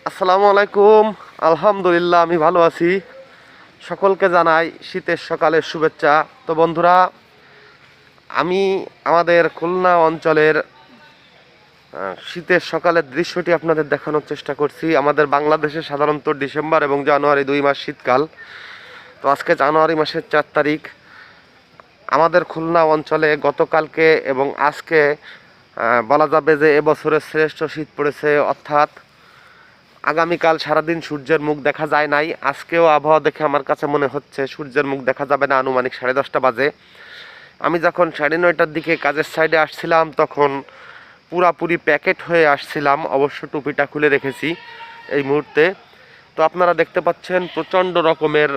আসসালামু আলাইকুম। আলহামদুলিল্লাহ আমি ভালো আছি। সকলকে জানাই শীতের সকালের শুভেচ্ছা। তো বন্ধুরা, আমি আমাদের খুলনা অঞ্চলের শীতের সকালের দৃশ্যটি আপনাদের দেখানোর চেষ্টা করছি। আমাদের বাংলাদেশে সাধারণত ডিসেম্বর এবং জানুয়ারি 2 মাস শীতকাল। তো আজকে জানুয়ারি মাসের 4 তারিখ। আমাদের খুলনা অঞ্চলে গতকালকে এবং আজকে বলা যাবে যে এবছরের শ্রেষ্ঠ শীত পড়েছে, অর্থাৎ আগামীকাল সারাদিন সূর্যের মুখ দেখা যায় নাই। আজকেও আবহাওয়া দেখে আমার কাছে মনে হচ্ছে সূর্যের মুখ দেখা যাবে না আনুমানিক 10:30 বাজে। আমি যখন 9:30টার দিকে কাজের সাইডে আসছিলাম তখন পুরাপুরি প্যাকেট হয়ে আসছিলাম, অবশ্য টুপিটা খুলে রেখেছি এই মুহূর্তে। তো আপনারা দেখতে পাচ্ছেন প্রচণ্ড রকমের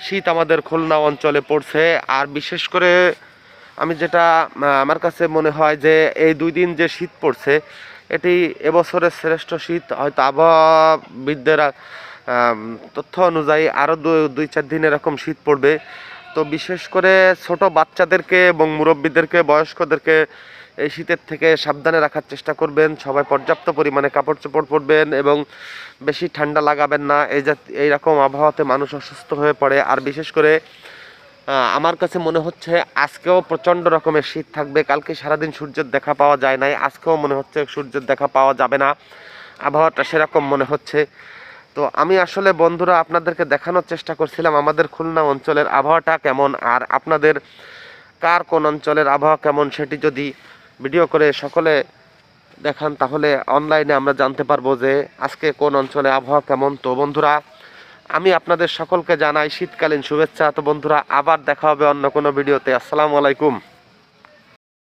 শীত আমাদের খুলনা অঞ্চলে পড়ছে। আর বিশেষ করে আমি যেটা আমার কাছে মনে হয় যে এই 2 দিন যে শীত পড়ছে এটি এবছরের শ্রেষ্ঠ শীত। হয়তো আবহাওয়াবিদদের তথ্য অনুযায়ী আরও 2-4 দিন এরকম শীত পড়বে। তো বিশেষ করে ছোট বাচ্চাদেরকে এবং মুরব্বীদেরকে, বয়স্কদেরকে এই শীতের থেকে সাবধানে রাখার চেষ্টা করবেন। সবাই পর্যাপ্ত পরিমাণে কাপড় চোপড় পরবেন এবং বেশি ঠান্ডা লাগাবেন না। এইরকম আবহাওয়াতে মানুষ অসুস্থ হয়ে পড়ে। আর বিশেষ করে আমার কাছে মনে হচ্ছে আজকেও প্রচণ্ড রকমের শীত থাকবে। কালকে সারাদিন সূর্যের দেখা পাওয়া যায় নাই, আজকেও মনে হচ্ছে সূর্যের দেখা পাওয়া যাবে না। আবহাওয়াটা সেরকম মনে হচ্ছে। তো আমি আসলে বন্ধুরা আপনাদেরকে দেখানোর চেষ্টা করছিলাম আমাদের খুলনা অঞ্চলের আবহাওয়াটা কেমন, আর আপনাদের কার কোন অঞ্চলের আবহাওয়া কেমন সেটি যদি ভিডিও করে সকলে দেখান তাহলে অনলাইনে আমরা জানতে পারবো যে আজকে কোন অঞ্চলে আবহাওয়া কেমন। তো বন্ধুরা, আমি আপনাদের সকলকে জানাই শীতকালীন শুভেচ্ছা। তো বন্ধুরা, আবার দেখা হবে অন্য কোনো ভিডিওতে। আসসালামু আলাইকুম।